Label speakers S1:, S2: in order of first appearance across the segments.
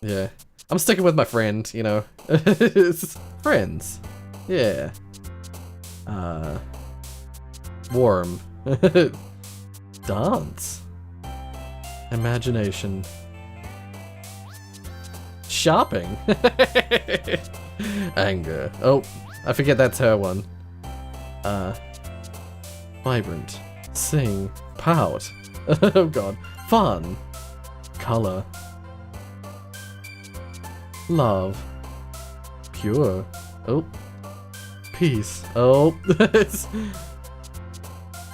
S1: Yeah. I'm sticking with my friend, you know. Friends. Yeah. Warm. Dance. Imagination. Shopping. Anger. Oh, I forget that's her one. Vibrant. Sing. Pout. Oh god. Fun. Color. Love. Pure. Oh. Peace. Oh.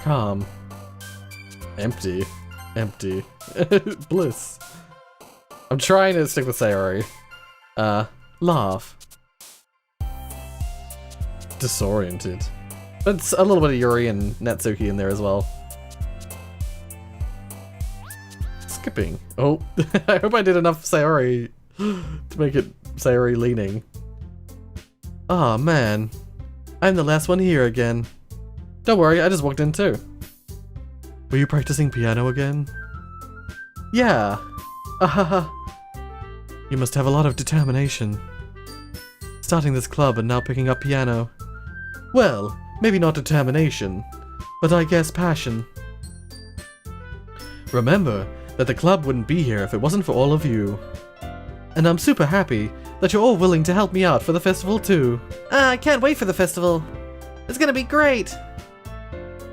S1: Calm. Empty. Empty. Bliss. I'm trying to stick with Sayori. Laugh. Disoriented. But it's a little bit of Yuri and Natsuki in there as well. Skipping. Oh, I hope I did enough Sayori to make it Sayori leaning. Aw, man. I'm the last one here again. Don't worry, I just walked in too. Were you practicing piano again? Yeah. Ahaha. You must have a lot of determination. Starting this club and now picking up piano. Well, maybe not determination, but I guess passion. Remember that the club wouldn't be here if it wasn't for all of you. And I'm super happy that you're all willing to help me out for the festival too. I can't wait for the festival. It's gonna be great.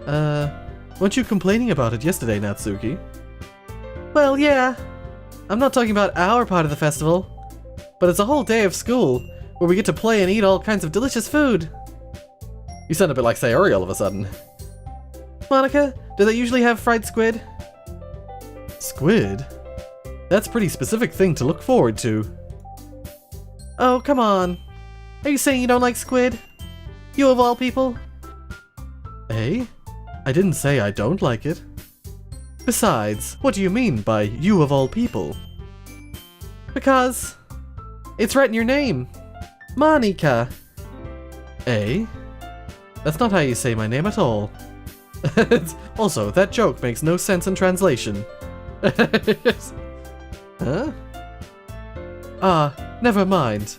S1: Weren't you complaining about it yesterday, Natsuki? Well, yeah. I'm not talking about our part of the festival, but it's a whole day of school where we get to play and eat all kinds of delicious food. You sound a bit like Sayori all of a sudden. Monica, do they usually have fried squid? Squid? That's a pretty specific thing to look forward to. Oh, come on. Are you saying you don't like squid? You of all people? Eh? I didn't say I don't like it. Besides, what do you mean by you of all people? Because it's right in your name. Monica. Eh? That's not how you say my name at all. Also, that joke makes no sense in translation. Huh? Never mind.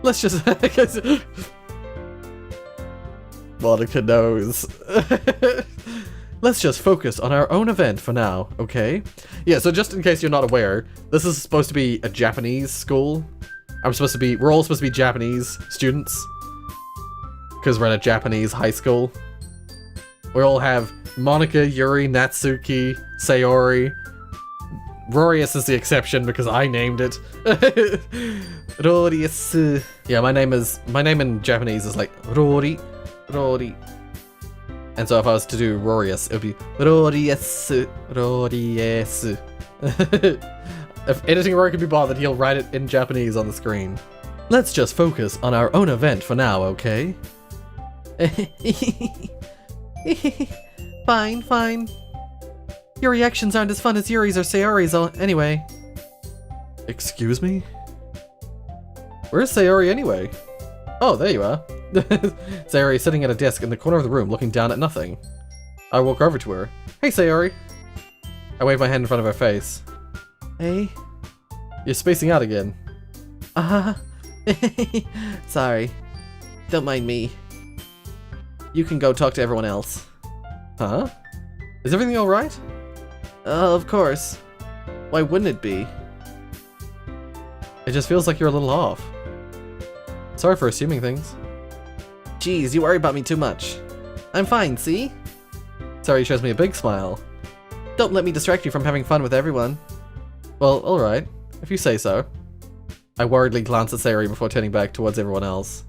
S1: Let's just... Monica knows. Let's just focus on our own event for now, okay? Yeah, so just in case you're not aware, this is supposed to be a Japanese school. We're all supposed to be Japanese students. Because we're in a Japanese high school. We all have Monica, Yuri, Natsuki, Sayori. Rorius is the exception because I named it. Rorius. Yeah, my name in Japanese is like Rory. And so if I was to do Rorius, it would be Rorius. If editing Rory could be bothered, he'll write it in Japanese on the screen. Let's just focus on our own event for now, okay? Fine. Your reactions aren't as fun as Yuri's or Sayori's anyway. Excuse me? Where's Sayori anyway? Oh, there you are. Sayori is sitting at a desk in the corner of the room looking down at nothing. I walk over to her. Hey, Sayori. I wave my hand in front of her face. Hey? You're spacing out again. Sorry. Don't mind me. You can go talk to everyone else. Huh? Is everything alright? Of course. Why wouldn't it be? It just feels like you're a little off. Sorry for assuming things. Jeez, you worry about me too much. I'm fine, see? Sayori shows me a big smile. Don't let me distract you from having fun with everyone. Well, alright. If you say so. I worriedly glance at Sayori before turning back towards everyone else.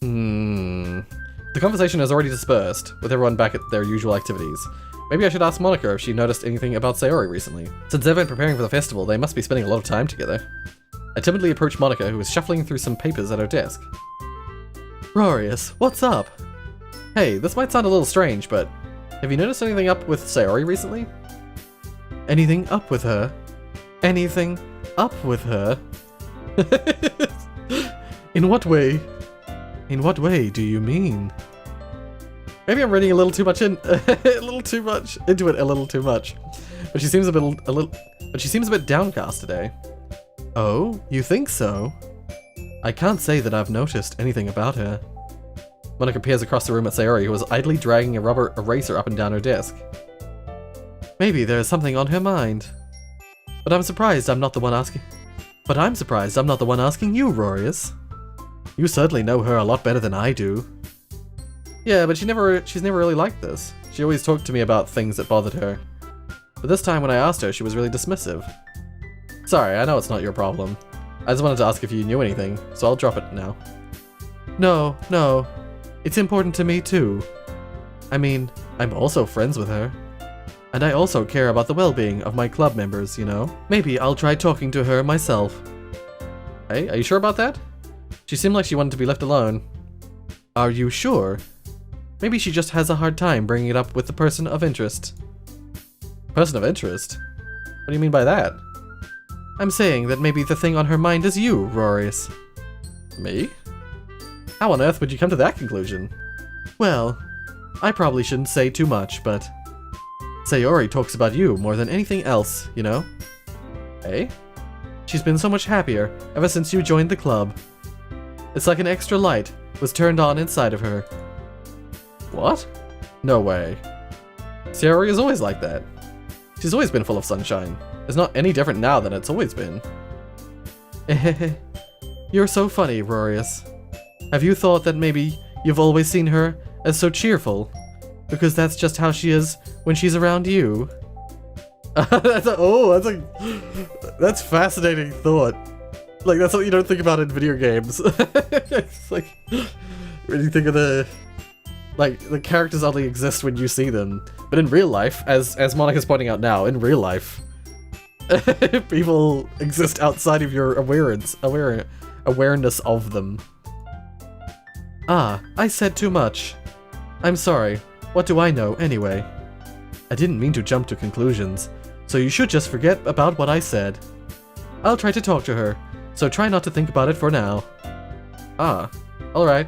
S1: The conversation has already dispersed, with everyone back at their usual activities. Maybe I should ask Monica if she noticed anything about Sayori recently. Since they've been preparing for the festival, they must be spending a lot of time together. I timidly approach Monica, who is shuffling through some papers at her desk. Rorius, what's up? Hey, this might sound a little strange, but have you noticed anything up with Sayori recently? Anything up with her? Anything up with her? In what way? In what way do you mean? Maybe I'm reading a little too much into it a little too much. but she seems she seems a bit downcast today. Oh, you think so? I can't say that I've noticed anything about her. Monika peers across the room at Sayori, who was idly dragging a rubber eraser up and down her desk. Maybe there's something on her mind. But I'm surprised I'm not the one asking you, Rorius. You certainly know her a lot better than I do. Yeah, but she's never really liked this. She always talked to me about things that bothered her. But this time when I asked her, she was really dismissive. Sorry, I know it's not your problem. I just wanted to ask if you knew anything, so I'll drop it now. No. It's important to me too. I mean, I'm also friends with her. And I also care about the well-being of my club members, you know? Maybe I'll try talking to her myself. Hey, are you sure about that? She seemed like she wanted to be left alone. Are you sure? Maybe she just has a hard time bringing it up with the person of interest. Person of interest? What do you mean by that? I'm saying that maybe the thing on her mind is you, Rorius. Me? How on earth would you come to that conclusion? Well, I probably shouldn't say too much, but Sayori talks about you more than anything else, you know? Eh? She's been so much happier ever since you joined the club. It's like an extra light was turned on inside of her. What? No way. Sayori is always like that. She's always been full of sunshine. It's not any different now than it's always been. You're so funny, Rorius. Have you thought that maybe you've always seen her as so cheerful? Because that's just how she is when she's around you. That's fascinating thought. Like, that's what you don't think about in video games. It's like, when you think of the characters only exist when you see them. But in real life, as Monika's pointing out now, in real life, people exist outside of your awareness of them. Ah, I said too much. I'm sorry. What do I know, anyway? I didn't mean to jump to conclusions, so you should just forget about what I said. I'll try to talk to her, so try not to think about it for now. Ah, alright.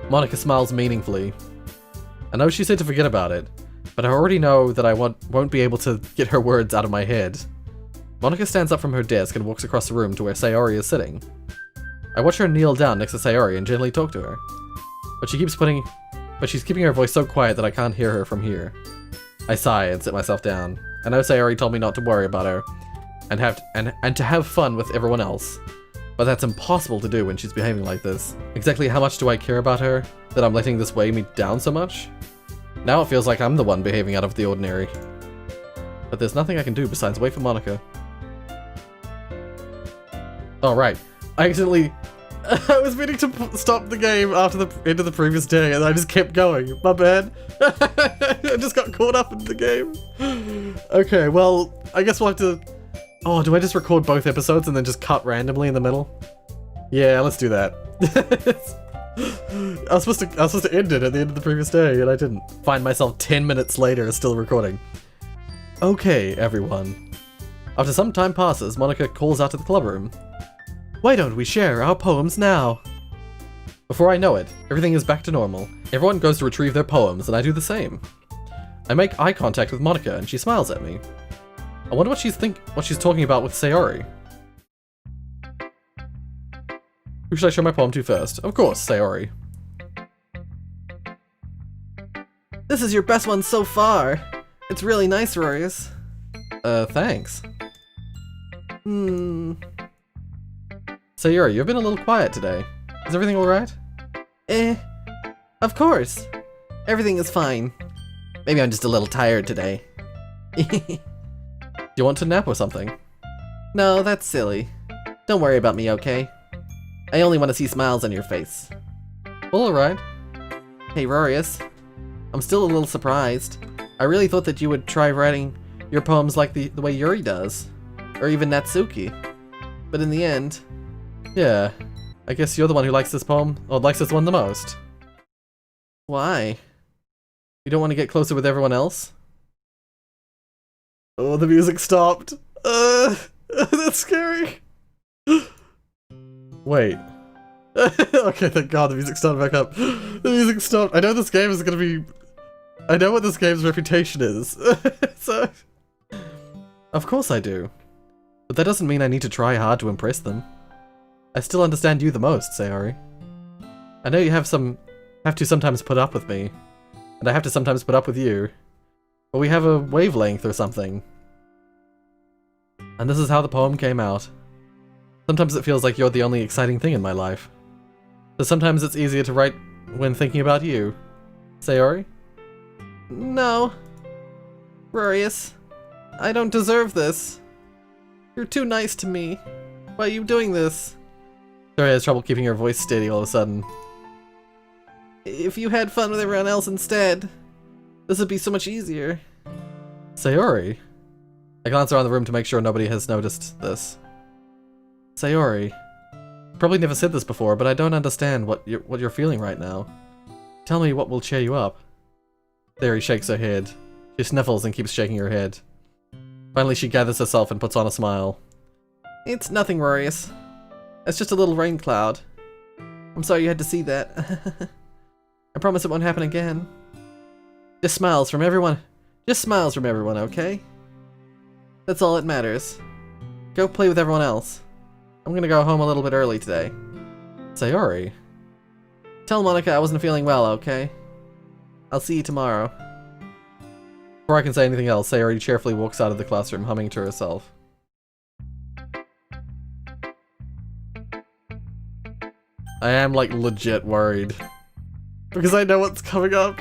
S1: Monika smiles meaningfully. I know she said to forget about it, but I already know that I won't be able to get her words out of my head. Monika stands up from her desk and walks across the room to where Sayori is sitting. I watch her kneel down next to Sayori and gently talk to her. But she's keeping her voice so quiet that I can't hear her from here. I sigh and sit myself down. I know Sayori told me not to worry about her and to have fun with everyone else. But that's impossible to do when she's behaving like this. Exactly how much do I care about her that I'm letting this weigh me down so much? Now it feels like I'm the one behaving out of the ordinary. But there's nothing I can do besides wait for Monika. Oh right, I was meaning to stop the game after the end of the previous day and I just kept going. My bad. I just got caught up in the game. Okay, well, I guess we'll have to... Oh, do I just record both episodes and then just cut randomly in the middle? Yeah, let's do that. I was supposed to end it at the end of the previous day and I didn't. Find myself 10 minutes later still recording. Okay, everyone. After some time passes, Monika calls out to the club room. Why don't we share our poems now? Before I know it, everything is back to normal. Everyone goes to retrieve their poems, and I do the same. I make eye contact with Monika, and she smiles at me. I wonder what she's talking about with Sayori. Who should I show my poem to first? Of course, Sayori. This is your best one so far. It's really nice, Rorius. Thanks. Sayori, you've been a little quiet today. Is everything alright?
S2: Of course. Everything is fine. Maybe I'm just a little tired today.
S1: Do you want to nap or something?
S2: No, that's silly. Don't worry about me, okay? I only want to see smiles on your face.
S1: Well, alright.
S2: Hey, Rorius. I'm still a little surprised. I really thought that you would try writing your poems like the way Yuri does. Or even Natsuki. But in the end...
S1: Yeah, I guess you're the one who likes this poem, or likes this one the most.
S2: Why?
S1: You don't want to get closer with everyone else? Oh, the music stopped. That's scary. Wait. Okay, thank God the music started back up. The music stopped. I know this game is gonna be I know what this game's reputation is. So... Of course I do. But that doesn't mean I need to try hard to impress them. I still understand you the most, Sayori. I know you have to sometimes put up with me. And I have to sometimes put up with you. But we have a wavelength or something. And this is how the poem came out. Sometimes it feels like you're the only exciting thing in my life. But sometimes it's easier to write when thinking about you. Sayori? No. Rorius. I don't deserve this. You're too nice to me. Why are you doing this? Sayori has trouble keeping her voice steady all of a sudden. If you had fun with everyone else instead, this would be so much easier. Sayori? I glance around the room to make sure nobody has noticed this. Sayori. Probably never said this before, but I don't understand what you're feeling right now. Tell me what will cheer you up. Sayori shakes her head. She sniffles and keeps shaking her head. Finally, she gathers herself and puts on a smile. It's nothing, Rorius. It's just a little rain cloud. I'm sorry you had to see that. I promise it won't happen again. Just smiles from everyone. Just smiles from everyone, okay? That's all that matters. Go play with everyone else. I'm gonna go home a little bit early today. Sayori. Tell Monica I wasn't feeling well, okay? I'll see you tomorrow. Before I can say anything else, Sayori cheerfully walks out of the classroom, humming to herself. I am, like, legit worried. Because I know what's coming up.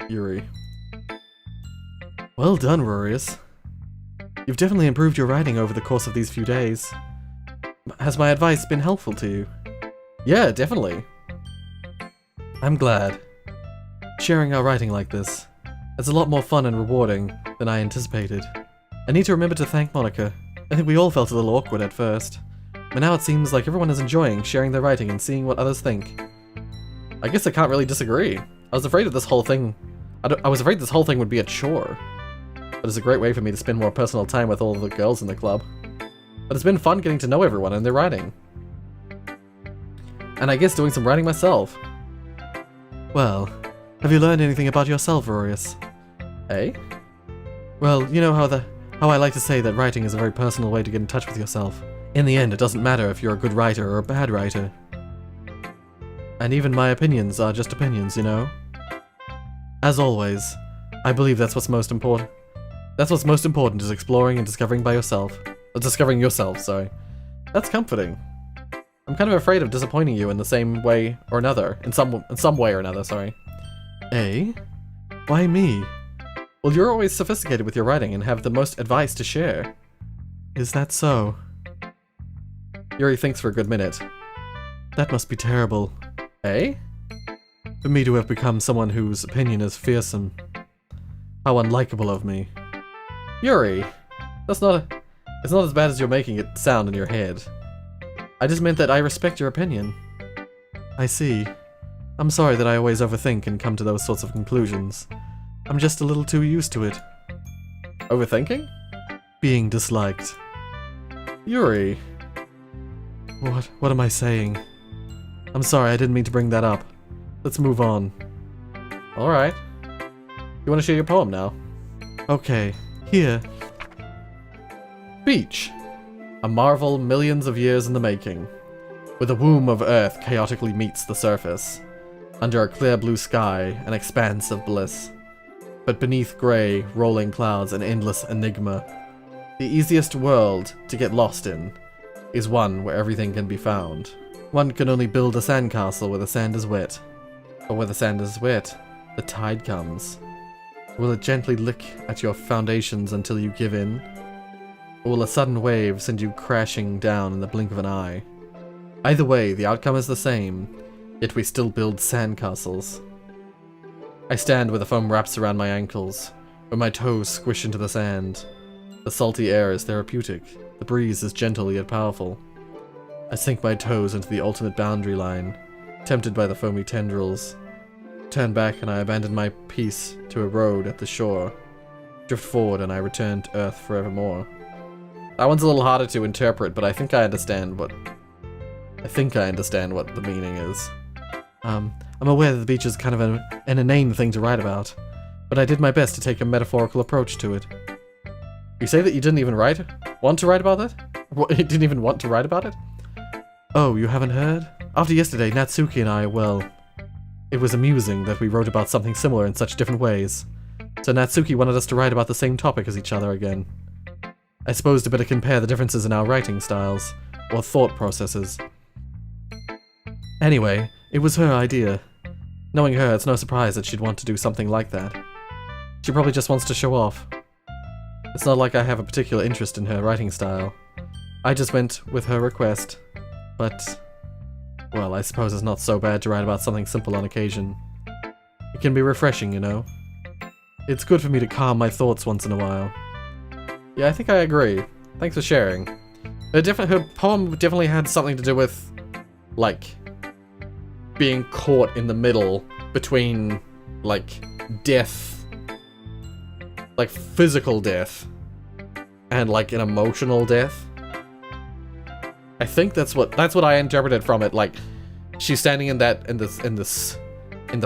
S1: Yuri. Well done, Rorius. You've definitely improved your writing over the course of these few days. Has my advice been helpful to you? Yeah, definitely. I'm glad. Sharing our writing like this, it's a lot more fun and rewarding than I anticipated. I need to remember to thank Monica. I think we all felt a little awkward at first, but now it seems like everyone is enjoying sharing their writing and seeing what others think. I guess I can't really disagree. I was afraid of this whole thing. I was afraid this whole thing would be a chore. But it's a great way for me to spend more personal time with all of the girls in the club. But it's been fun getting to know everyone and their writing. And I guess doing some writing myself. Well, have you learned anything about yourself, Rorius? Eh? Well, you know how I like to say that writing is a very personal way to get in touch with yourself. In the end, it doesn't matter if you're a good writer or a bad writer. And even my opinions are just opinions, you know? As always, I believe that's what's most important. That's what's most important, is exploring and discovering by yourself. Discovering yourself, sorry. That's comforting. I'm kind of afraid of disappointing you in the same way or another. In some way or another, sorry. Eh? Why me? Well, you're always sophisticated with your writing and have the most advice to share. Is that so? Yuri thinks for a good minute. That must be terrible. Eh? For me to have become someone whose opinion is fearsome. How unlikable of me. Yuri! It's not as bad as you're making it sound in your head. I just meant that I respect your opinion. I see. I'm sorry that I always overthink and come to those sorts of conclusions. I'm just a little too used to it. Overthinking? Being disliked. Yuri! What am I saying? I'm sorry, I didn't mean to bring that up. Let's move on. Alright. You want to share your poem now? Okay, here. Beach. A marvel millions of years in the making. Where the womb of Earth chaotically meets the surface. Under a clear blue sky, an expanse of bliss. But beneath grey, rolling clouds, an endless enigma. The easiest world to get lost in is one where everything can be found. One can only build a sandcastle where the sand is wet. But where the sand is wet, the tide comes. Will it gently lick at your foundations until you give in? Or will a sudden wave send you crashing down in the blink of an eye? Either way, the outcome is the same, yet we still build sandcastles. I stand where the foam wraps around my ankles, where my toes squish into the sand. The salty air is therapeutic, the breeze is gentle yet powerful. I sink my toes into the ultimate boundary line, tempted by the foamy tendrils. Turn back and I abandon my peace to a road at the shore. Drift forward and I return to Earth forevermore. That one's a little harder to interpret, but I think I understand what the meaning is. I'm aware that the beach is kind of an inane thing to write about, but I did my best to take a metaphorical approach to it.
S2: You say that you didn't even want to write about it? You didn't even want to write about it?
S1: Oh, you haven't heard? After yesterday, Natsuki and I, well, it was amusing that we wrote about something similar in such different ways. So Natsuki wanted us to write about the same topic as each other again. I suppose to better compare the differences in our writing styles, or thought processes. Anyway, it was her idea. Knowing her, it's no surprise that she'd want to do something like that. She probably just wants to show off. It's not like I have a particular interest in her writing style. I just went with her request. But, well, I suppose it's not so bad to write about something simple on occasion. It can be refreshing, you know? It's good for me to calm my thoughts once in a while.
S2: Yeah, I think I agree. Thanks for sharing. Her poem definitely had something to do with, like, being caught in the middle between, like, death, like physical death, and like an emotional death. I think that's what I interpreted from it. Like, she's standing in the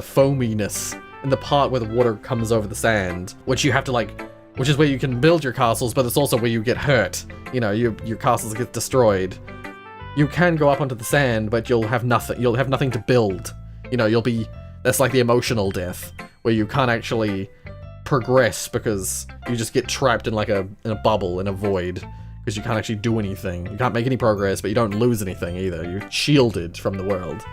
S2: foaminess, in the part where the water comes over the sand, which you have to which is where you can build your castles, but it's also where you get hurt. You know, your castles get destroyed. You can go up onto the sand, but you'll have nothing to build. You know, that's like the emotional death, where you can't actually progress because you just get trapped in a bubble, in a void, because you can't actually do anything. You can't make any progress, but you don't lose anything either. You're shielded from the world.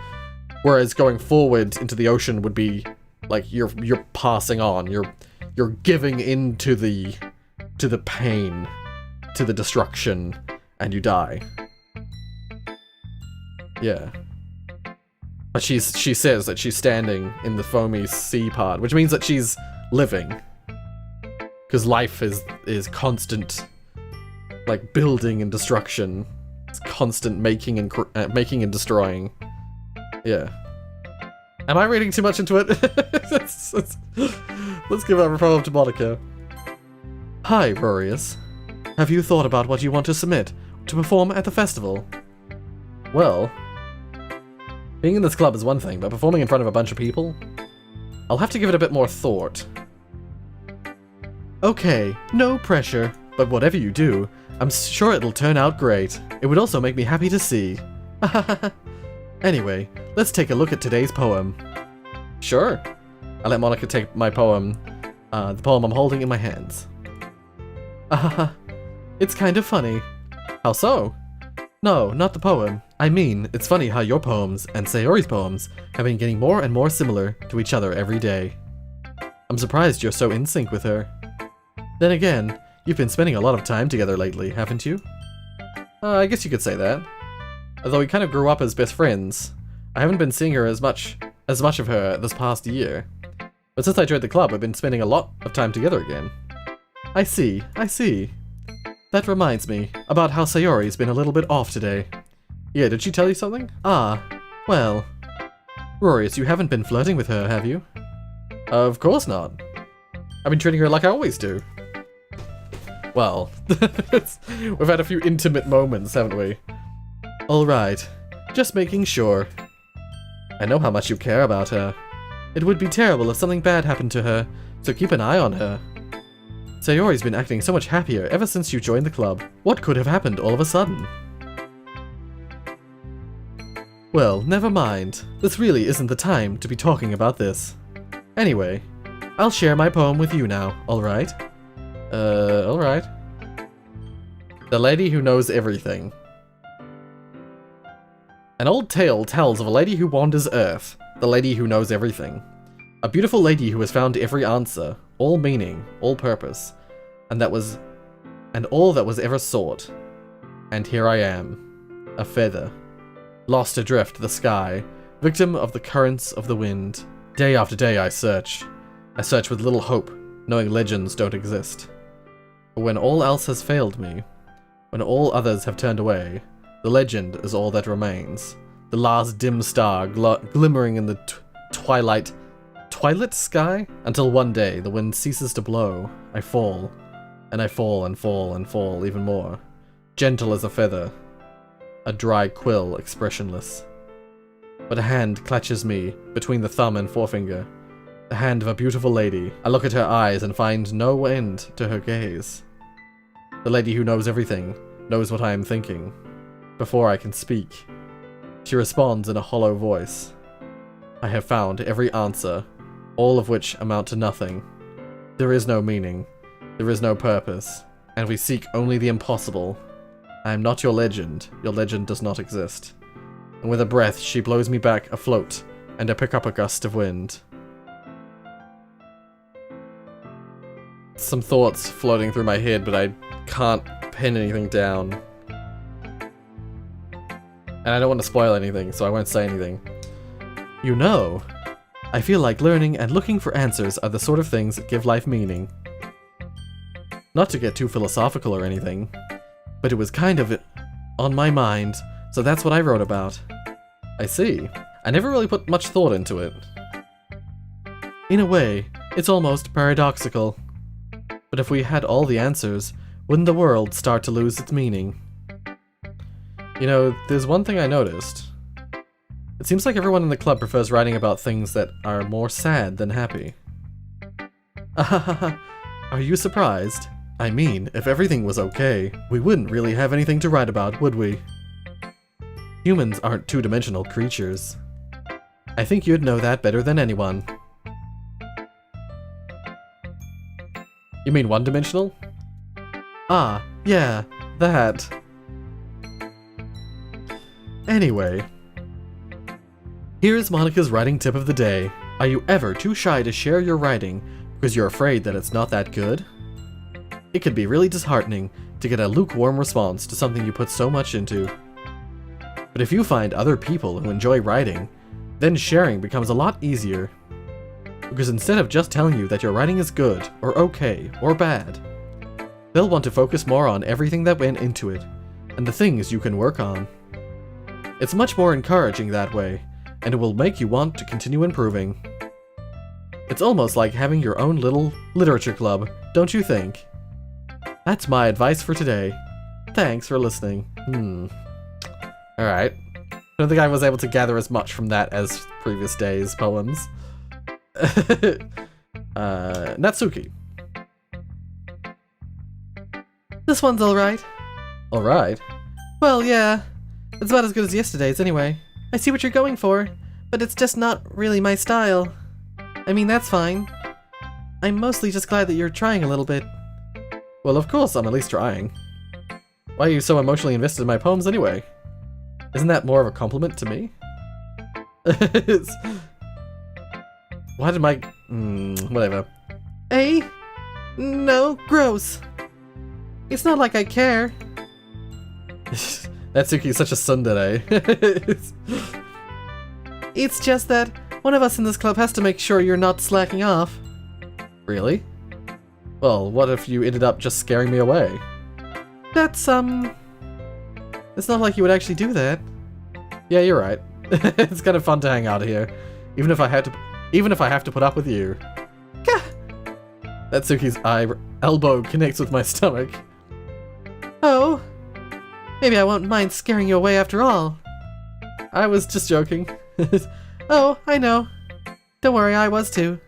S2: Whereas going forward into the ocean would be like you're passing on. You're giving in to the pain, to the destruction, and you die. Yeah. But she says that she's standing in the foamy sea part, which means that she's living. Because life is constant, like, building and destruction. It's constant making and destroying. Yeah. Am I reading too much into it? Let's give our poem to Monica.
S1: Hi, Rorius. Have you thought about what you want to submit to perform at the festival?
S2: Well, being in this club is one thing, but performing in front of a bunch of people? I'll have to give it a bit more thought.
S1: Okay, no pressure, but whatever you do, I'm sure it'll turn out great. It would also make me happy to see. Anyway, let's take a look at today's poem.
S2: Sure. I'll let Monica take my poem, the poem I'm holding in my hands.
S1: It's kind of funny.
S2: How so?
S1: No, not the poem. I mean, it's funny how your poems and Sayori's poems have been getting more and more similar to each other every day. I'm surprised you're so in sync with her. Then again, you've been spending a lot of time together lately, haven't you?
S2: I guess you could say that. Although we kind of grew up as best friends, I haven't been seeing her as much of her this past year. But since I joined the club, we've been spending a lot of time together again.
S1: I see. That reminds me about how Sayori's been a little bit off today.
S2: Yeah, did she tell you something?
S1: Well. Rorius, you haven't been flirting with her, have you?
S2: Of course not. I've been treating her like I always do. Well, we've had a few intimate moments, haven't we?
S1: Alright, just making sure.
S2: I know how much you care about her.
S1: It would be terrible if something bad happened to her, so keep an eye on her. Sayori's been acting so much happier ever since you joined the club. What could have happened all of a sudden? Well, never mind. This really isn't the time to be talking about this. Anyway, I'll share my poem with you now, alright?
S2: Alright. The Lady Who Knows Everything. An old tale tells of a lady who wanders Earth, the lady who knows everything. A beautiful lady who has found every answer, all meaning, all purpose, and all that was ever sought. And here I am, a feather, lost adrift the sky, victim of the currents of the wind. Day after day I search with little hope, knowing legends don't exist. But when all else has failed me, when all others have turned away, the legend is all that remains. The last dim star glimmering in the twilight sky? Until one day the wind ceases to blow, I fall, and I fall and fall and fall even more. Gentle as a feather, a dry quill expressionless. But a hand clutches me between the thumb and forefinger. The hand of a beautiful lady. I look at her eyes and find no end to her gaze. The lady who knows everything, knows what I am thinking. Before I can speak, she responds in a hollow voice. I have found every answer, all of which amount to nothing. There is no meaning, there is no purpose, and we seek only the impossible. I am not your legend does not exist. And with a breath, she blows me back afloat, and I pick up a gust of wind. Some thoughts floating through my head, but I can't pin anything down. And I don't want to spoil anything, so I won't say anything. You know, I feel like learning and looking for answers are the sort of things that give life meaning. Not to get too philosophical or anything, but it was kind of on my mind, so that's what I wrote about. I see. I never really put much thought into it. In a way, it's almost paradoxical. But if we had all the answers, wouldn't the world start to lose its meaning? You know, there's one thing I noticed. It seems like everyone in the club prefers writing about things that are more sad than happy. Are you surprised? I mean, if everything was okay, we wouldn't really have anything to write about, would we? Humans aren't two-dimensional creatures. I think you'd know that better than anyone. You mean one-dimensional? Ah, yeah, that. Anyway. Here's Monica's writing tip of the day. Are you ever too shy to share your writing because you're afraid that it's not that good? It can be really disheartening to get a lukewarm response to something you put so much into. But if you find other people who enjoy writing, then sharing becomes a lot easier. Because instead of just telling you that your writing is good, or okay, or bad, they'll want to focus more on everything that went into it, and the things you can work on. It's much more encouraging that way, and it will make you want to continue improving. It's almost like having your own little literature club, don't you think? That's my advice for today. Thanks for listening. Alright. I don't think I was able to gather as much from that as previous days' poems. Natsuki.
S1: This one's alright.
S2: Alright?
S1: Well, yeah. It's about as good as yesterday's anyway. I see what you're going for, but it's just not really my style. I mean, that's fine. I'm mostly just glad that you're trying a little bit.
S2: Well, of course I'm at least trying. Why are you so emotionally invested in my poems anyway? Isn't that more of a compliment to me? Why did my... whatever.
S1: Eh? No, gross. It's not like I care.
S2: Natsuki's such a tsundere.
S1: It's just that one of us in this club has to make sure you're not slacking off.
S2: Really? Well, what if you ended up just scaring me away?
S1: That's, it's not like you would actually do that.
S2: Yeah, you're right. It's kind of fun to hang out here, even if I have to put up with you.
S1: Gah!
S2: Natsuki's elbow connects with my stomach.
S1: Oh, maybe I won't mind scaring you away after all.
S2: I was just joking.
S1: Oh, I know. Don't worry, I was too.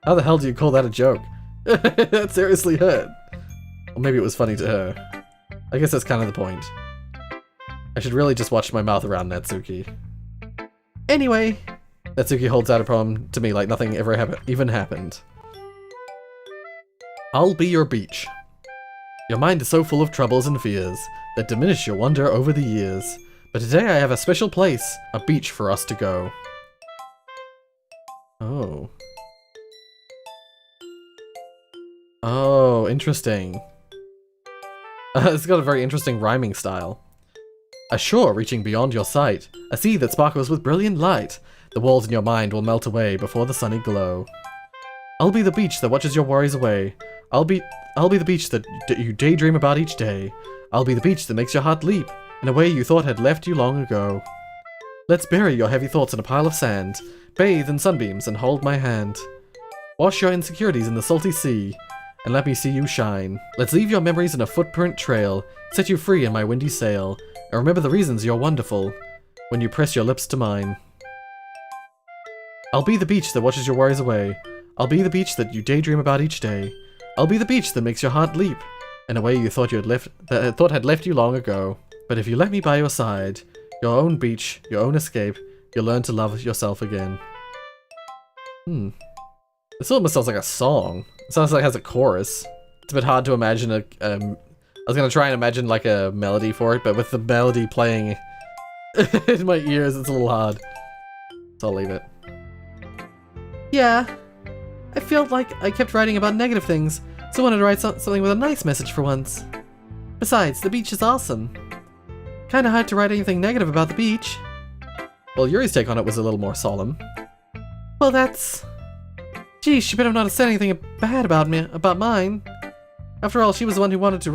S2: How the hell do you call that a joke? That seriously hurt. Or maybe it was funny to her. I guess that's kind of the point. I should really just watch my mouth around Natsuki.
S1: Anyway.
S2: Natsuki holds out a poem to me like nothing ever even happened. I'll be your beach. Your mind is so full of troubles and fears that diminish your wonder over the years. But today I have a special place, a beach for us to go. Oh. Oh, interesting. It's got a very interesting rhyming style. A shore reaching beyond your sight, a sea that sparkles with brilliant light. The walls in your mind will melt away before the sunny glow. I'll be the beach that watches your worries away. I'll be the beach that you daydream about each day. I'll be the beach that makes your heart leap in a way you thought had left you long ago. Let's bury your heavy thoughts in a pile of sand, bathe in sunbeams and hold my hand. Wash your insecurities in the salty sea, and let me see you shine. Let's leave your memories in a footprint trail, set you free in my windy sail, and remember the reasons you're wonderful when you press your lips to mine. I'll be the beach that washes your worries away. I'll be the beach that you daydream about each day. I'll be the beach that makes your heart leap in a way you thought had left you long ago. But if you let me by your side, your own beach, your own escape, you'll learn to love yourself again. This almost sounds like a song. It sounds like it has a chorus. It's a bit hard to imagine I was gonna try and imagine like a melody for it, but with the melody playing in my ears, it's a little hard. So I'll leave it.
S1: Yeah, I felt like I kept writing about negative things, so I wanted to write something with a nice message for once. Besides, the beach is awesome. Kinda hard to write anything negative about the beach.
S2: Well, Yuri's take on it was a little more solemn.
S1: Well, that's... Geez, she better not have said anything bad about mine. After all, she was the one who wanted us to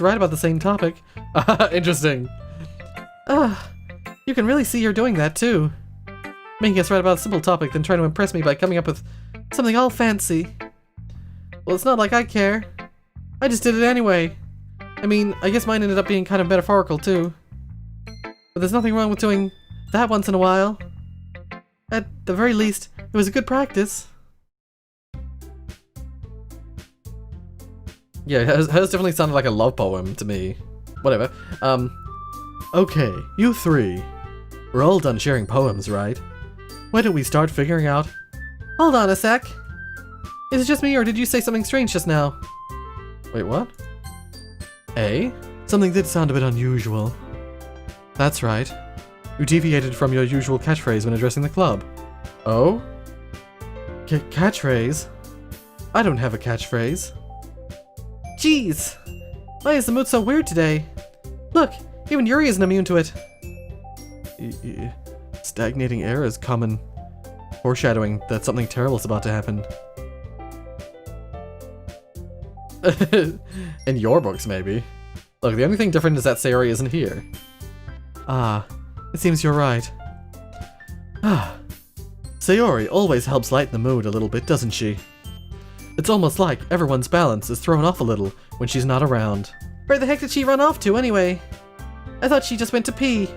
S1: write about the same topic.
S2: Interesting.
S1: You can really see her doing that too. Making us write about a simple topic, then trying to impress me by coming up with something all fancy. Well, it's not like I care. I just did it anyway. I mean, I guess mine ended up being kind of metaphorical too. But there's nothing wrong with doing that once in a while. At the very least, it was a good practice.
S2: Yeah, hers definitely sounded like a love poem to me. Whatever. Okay, you three. We're all done sharing poems, right? Why don't we start figuring out...
S1: Hold on a sec. Is it just me, or did you say something strange just now?
S2: Wait, what?
S1: Something did sound a bit unusual.
S2: That's right. You deviated from your usual catchphrase when addressing the club.
S1: Oh? Catchphrase? I don't have a catchphrase. Jeez! Why is the mood so weird today? Look, even Yuri isn't immune to it.
S2: Stagnating air is common. Foreshadowing that something terrible is about to happen. In your books, maybe. Look, the only thing different is that Sayori isn't here.
S1: It seems you're right.
S2: Sayori always helps lighten the mood a little bit, doesn't she? It's almost like everyone's balance is thrown off a little when she's not around.
S1: Where the heck did she run off to, anyway? I thought she just went to pee.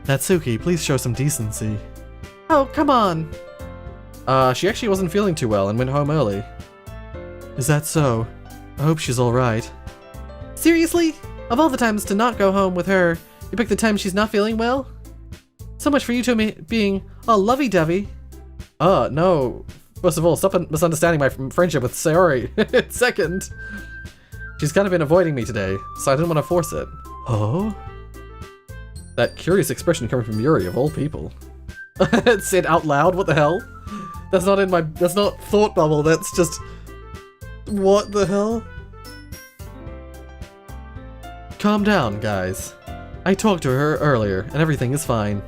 S2: Natsuki, please show some decency.
S1: Oh, come on.
S2: She actually wasn't feeling too well and went home early.
S1: Is that so? I hope she's alright. Seriously? Of all the times to not go home with her, you pick the time she's not feeling well? So much for you two being all lovey-dovey.
S2: No. First of all, stop misunderstanding my friendship with Sayori. Second, she's kind of been avoiding me today, so I didn't want to force it.
S1: Oh?
S2: That curious expression coming from Yuri, of all people. It said out loud, what the hell? That's not thought bubble, that's just... What the hell? Calm down, guys. I talked to her earlier, and everything is fine.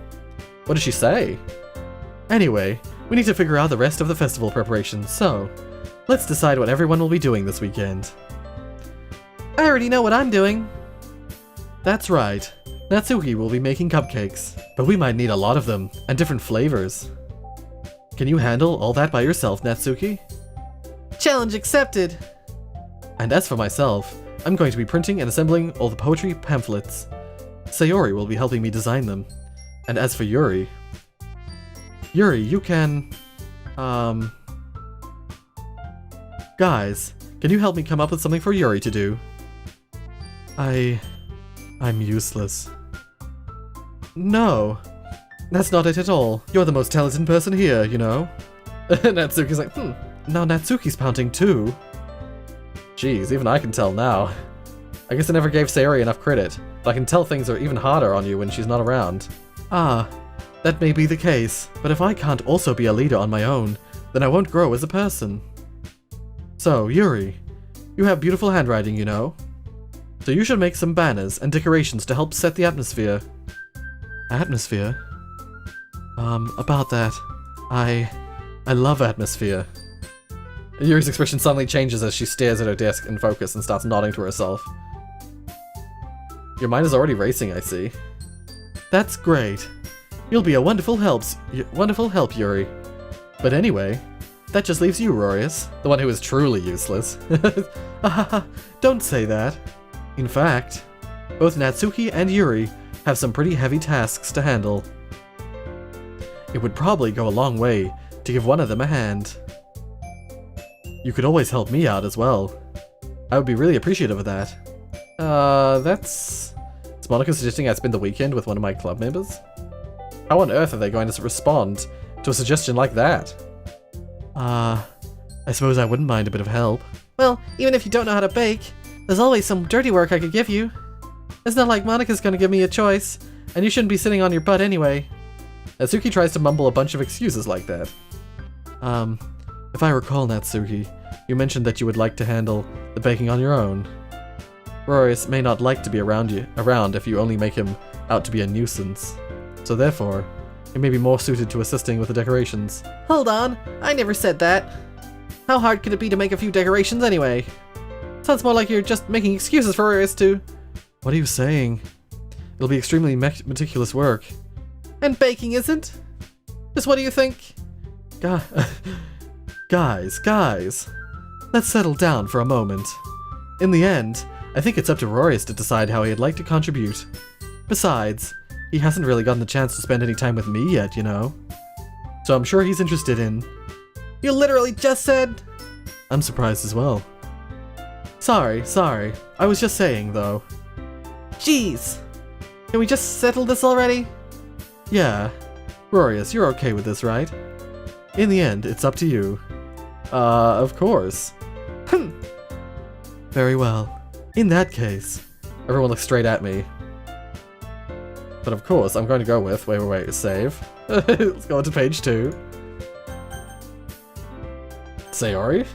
S2: What did she say? Anyway, we need to figure out the rest of the festival preparations, so... Let's decide what everyone will be doing this weekend.
S1: I already know what I'm doing.
S2: That's right. Natsuki will be making cupcakes, but we might need a lot of them, and different flavors. Can you handle all that by yourself, Natsuki?
S1: Challenge accepted!
S2: And as for myself, I'm going to be printing and assembling all the poetry pamphlets. Sayori will be helping me design them. And as for Yuri... Yuri, you can... Guys, can you help me come up with something for Yuri to do? I'm useless. No, that's not it at all. You're the most talented person here, you know? Natsuki's like, Now Natsuki's pouting too. Jeez, even I can tell now. I guess I never gave Sayori enough credit, but I can tell things are even harder on you when she's not around. That may be the case, but if I can't also be a leader on my own, then I won't grow as a person. So, Yuri, you have beautiful handwriting, you know? So you should make some banners and decorations to help set the atmosphere. Atmosphere? About that, I love atmosphere. Yuri's expression suddenly changes as she stares at her desk in focus and starts nodding to herself. Your mind is already racing, I see. That's great. You'll be a wonderful help, Yuri. But anyway, that just leaves you, Rorius, the one who is truly useless.
S1: Don't say that.
S2: In fact, both Natsuki and Yuri have some pretty heavy tasks to handle. It would probably go a long way to give one of them a hand. You could always help me out as well. I would be really appreciative of that. Is Monica suggesting I spend the weekend with one of my club members? How on earth are they going to respond to a suggestion like that?
S1: I suppose I wouldn't mind a bit of help. Well, even if you don't know how to bake, there's always some dirty work I could give you. It's not like Monica's gonna give me a choice, and you shouldn't be sitting on your butt anyway.
S2: Natsuki tries to mumble a bunch of excuses like that.
S1: If I recall, Natsuki, you mentioned that you would like to handle the baking on your own. Rorius may not like to be around if you only make him out to be a nuisance. So therefore, he may be more suited to assisting with the decorations. Hold on, I never said that. How hard could it be to make a few decorations anyway? Sounds more like you're just making excuses for Rorius to... What are you saying? It'll be extremely meticulous work. And baking isn't? Just what do you think? Guys, let's settle down for a moment. In the end, I think it's up to Rorius to decide how he'd like to contribute. Besides, he hasn't really gotten the chance to spend any time with me yet, you know? So I'm sure he's interested in... You literally just said... I'm surprised as well. Sorry. I was just saying, though. Jeez! Can we just settle this already? Yeah. Rorius, you're okay with this, right? In the end, it's up to you.
S2: Of course.
S1: Very well. In that case...
S2: Everyone looks straight at me. But of course, I'm going to go with... Wait, save. Let's go on to page 2. Sayori?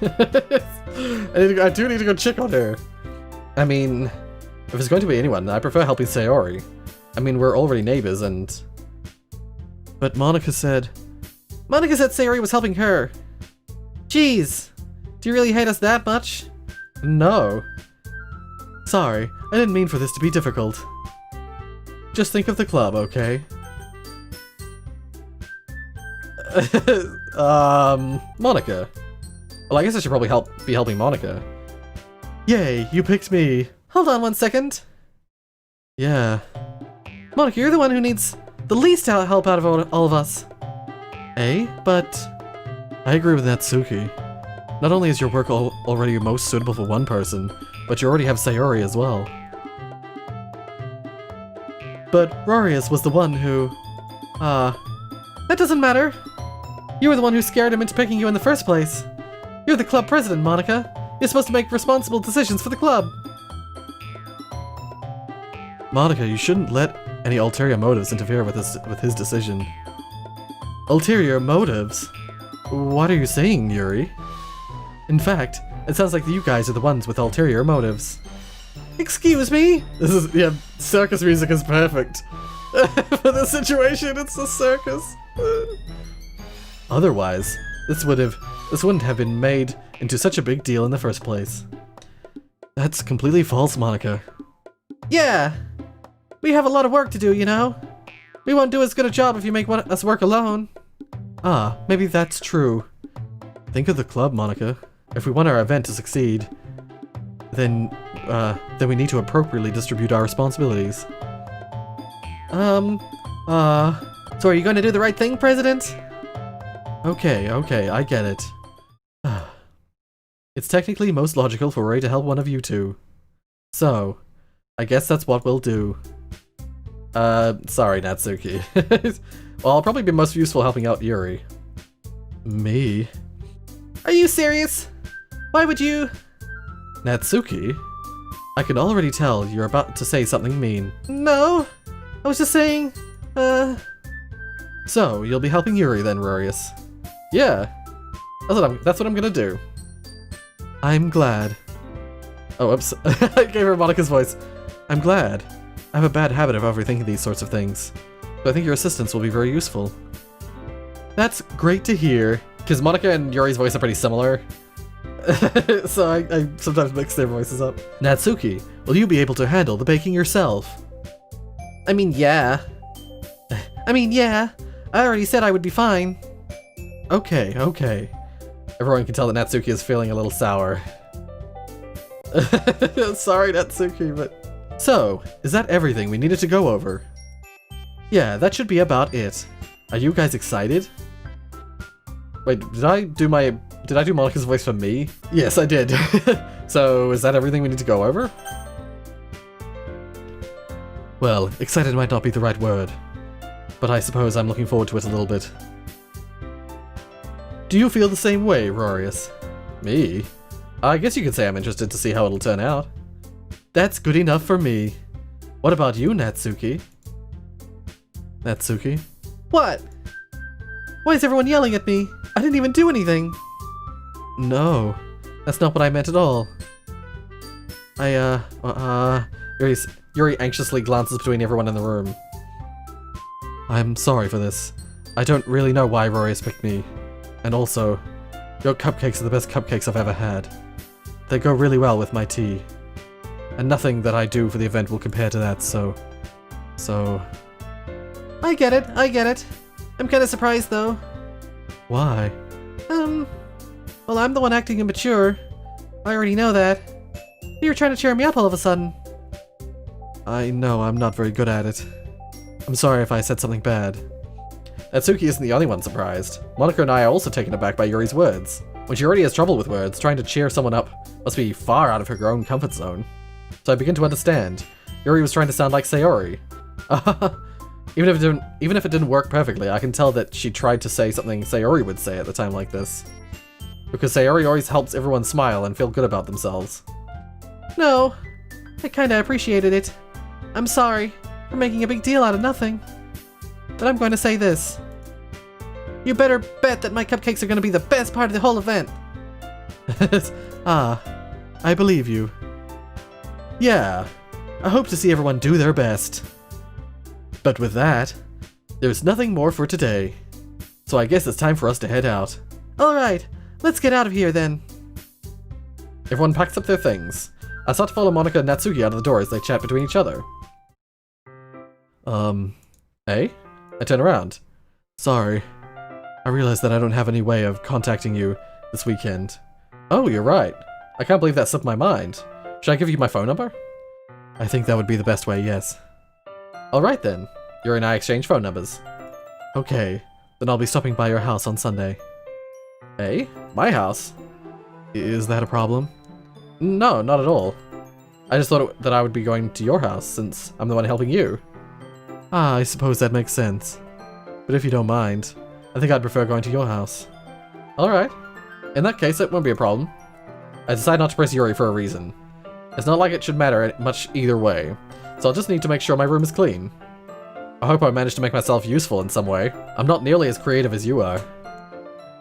S2: I do need to go check on her. I mean, if it's going to be anyone, I prefer helping Sayori. I mean, we're already neighbors and...
S1: But Monica said Sayori was helping her. Jeez. Do you really hate us that much?
S2: No.
S1: Sorry, I didn't mean for this to be difficult. Just think of the club, okay?
S2: Monica. Well, I guess I should probably be helping Monica.
S1: Yay, you picked me. Hold on 1 second. Yeah. Monica, you're the one who needs the least help out of all of us. Eh? But... I agree with Natsuki. Not only is your work already most suitable for one person, but you already have Sayori as well. But Rorius was the one who... That doesn't matter. You were the one who scared him into picking you in the first place. You're the club president, Monica. You're supposed to make responsible decisions for the club. Monica, you shouldn't let any ulterior motives interfere with his decision. Ulterior motives? What are you saying, Yuri? In fact, it sounds like you guys are the ones with ulterior motives. Excuse me?
S2: Circus music is perfect. For this situation, it's a circus.
S1: Otherwise, this wouldn't have been made into such a big deal in the first place. That's completely false, Monica. Yeah! We have a lot of work to do, you know? We won't do as good a job if you make us work alone. Ah, maybe that's true. Think of the club, Monica. If we want our event to succeed, then we need to appropriately distribute our responsibilities. So are you going to do the right thing, President? Okay, I get it. It's technically most logical for Ray to help one of you two. So, I guess that's what we'll do.
S2: Sorry, Natsuki. Well, I'll probably be most useful helping out Yuri.
S1: Me? Are you serious? Why would you...
S2: Natsuki?
S1: I can already tell you're about to say something mean. No, I was just saying, So, you'll be helping Yuri then, Rorius?
S2: Yeah, that's what I'm gonna do.
S1: I'm glad.
S2: Oh, oops. I gave her Monica's voice.
S1: I'm glad. I have a bad habit of overthinking these sorts of things, so I think your assistance will be very useful. That's great to hear.
S2: Because Monica and Yuri's voice are pretty similar.
S1: So I sometimes mix their voices up. Natsuki, will you be able to handle the baking yourself? I mean, yeah. I already said I would be fine. Okay.
S2: Everyone can tell that Natsuki is feeling a little sour. Sorry, Natsuki, but... So, is that everything we needed to go over? Yeah, that should be about it. Are you guys excited? Wait, did I do Monika's voice for me? Yes, I did. So, is that everything we need to go over? Well, excited might not be the right word, but I suppose I'm looking forward to it a little bit. Do you feel the same way, Rorius? Me? I guess you could say I'm interested to see how it'll turn out. That's good enough for me. What about you, Natsuki? Natsuki? What? Why is everyone yelling at me? I didn't even do anything. No, that's not what I meant at all. Yuri anxiously glances between everyone in the room. I'm sorry for this. I don't really know why Rorius picked me. And also, your cupcakes are the best cupcakes I've ever had. They go really well with my tea. And nothing that I do for the event will compare to that, so... I get it. I'm kinda surprised, though. Why? Well, I'm the one acting immature. I already know that. You're trying to cheer me up all of a sudden. I know I'm not very good at it. I'm sorry if I said something bad. Natsuki isn't the only one surprised. Monika and I are also taken aback by Yuri's words. When she already has trouble with words, trying to cheer someone up must be far out of her own comfort zone. So I begin to understand. Yuri was trying to sound like Sayori. Even if it didn't work perfectly, I can tell that she tried to say something Sayori would say at a time like this. Because Sayori always helps everyone smile and feel good about themselves. No, I kinda appreciated it. I'm sorry for making a big deal out of nothing. But I'm going to say this. You better bet that my cupcakes are going to be the best part of the whole event. I believe you. Yeah, I hope to see everyone do their best. But with that, there's nothing more for today. So I guess it's time for us to head out. Alright, let's get out of here then. Everyone packs up their things. I start to follow Monika and Natsuki out of the door as they chat between each other. Hey? I turn around. Sorry. I realized that I don't have any way of contacting you this weekend. Oh, you're right. I can't believe that slipped my mind. Should I give you my phone number? I think that would be the best way, yes. Alright then. Yuri and I exchange phone numbers. Okay, then I'll be stopping by your house on Sunday. Hey? My house? Is that a problem? No, not at all. I just thought that I would be going to your house since I'm the one helping you. Ah, I suppose that makes sense. But if you don't mind, I think I'd prefer going to your house. Alright. In that case, it won't be a problem. I decide not to press Yuri for a reason. It's not like it should matter much either way, so I'll just need to make sure my room is clean. I hope I managed to make myself useful in some way. I'm not nearly as creative as you are.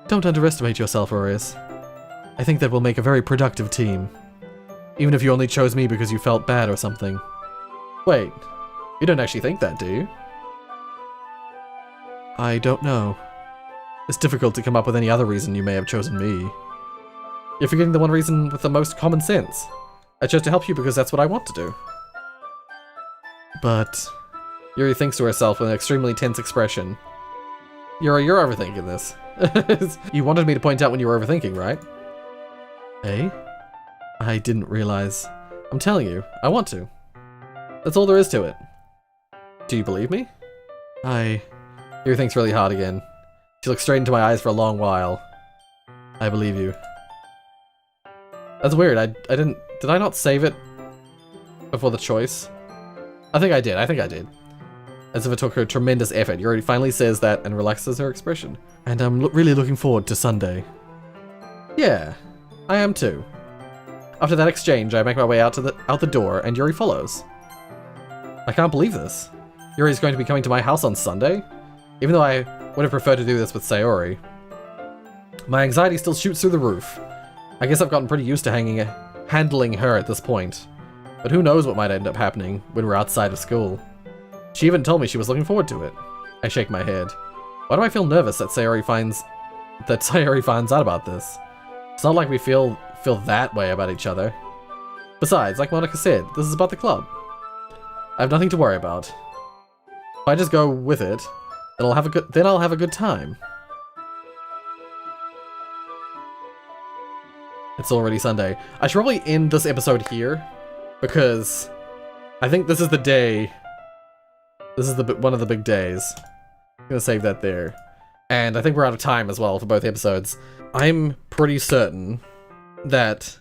S2: Don't underestimate yourself, Rorius. I think that we'll make a very productive team. Even if you only chose me because you felt bad or something. Wait. You don't actually think that, do you? I don't know. It's difficult to come up with any other reason you may have chosen me. You're forgetting the one reason with the most common sense. I chose to help you because that's what I want to do. But... Yuri thinks to herself with an extremely tense expression. Yuri, you're overthinking this. You wanted me to point out when you were overthinking, right? Hey? I didn't realize. I'm telling you, I want to. That's all there is to it. Do you believe me? Yuri thinks really hard again. She looks straight into my eyes for a long while. I believe you. That's weird, I didn't... Did I not save it before the choice? I think I did. As if it took her tremendous effort, Yuri finally says that and relaxes her expression. And I'm really looking forward to Sunday. Yeah, I am too. After that exchange, I make my way out the door and Yuri follows. I can't believe this. Yuri's going to be coming to my house on Sunday? Even though I would have preferred to do this with Sayori. My anxiety still shoots through the roof. I guess I've gotten pretty used to handling her at this point. But who knows what might end up happening when we're outside of school. She even told me she was looking forward to it. I shake my head. Why do I feel nervous that Sayori finds out about this? It's not like we feel that way about each other. Besides, like Monika said, this is about the club. I have nothing to worry about. If I just go with it, then I'll have a good time. It's already Sunday. I should probably end this episode here, because I think this is the day. This is one of the big days. I'm gonna save that there. And I think we're out of time as well for both episodes. I'm pretty certain that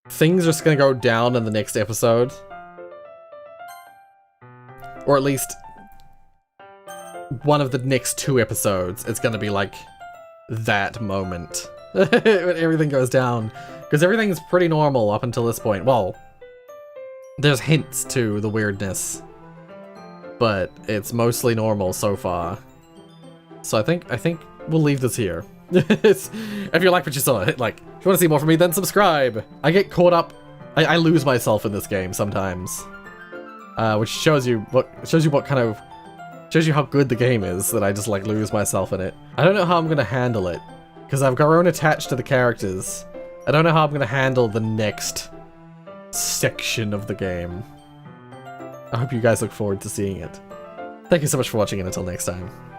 S2: things are just gonna go down in the next episode. Or at least one of the next 2 episodes is gonna be like that moment. When everything goes down. Because everything's pretty normal up until this point. Well, there's hints to the weirdness, but it's mostly normal so far. So I think we'll leave this here. If you like what you saw, hit like. If you want to see more from me, then subscribe. I get caught up. I lose myself in this game sometimes, which shows you how good the game is. That I just like lose myself in it. I don't know how I'm gonna handle it because I've grown attached to the characters. I don't know how I'm gonna handle the next section of the game. I hope you guys look forward to seeing it. Thank you so much for watching, and until next time.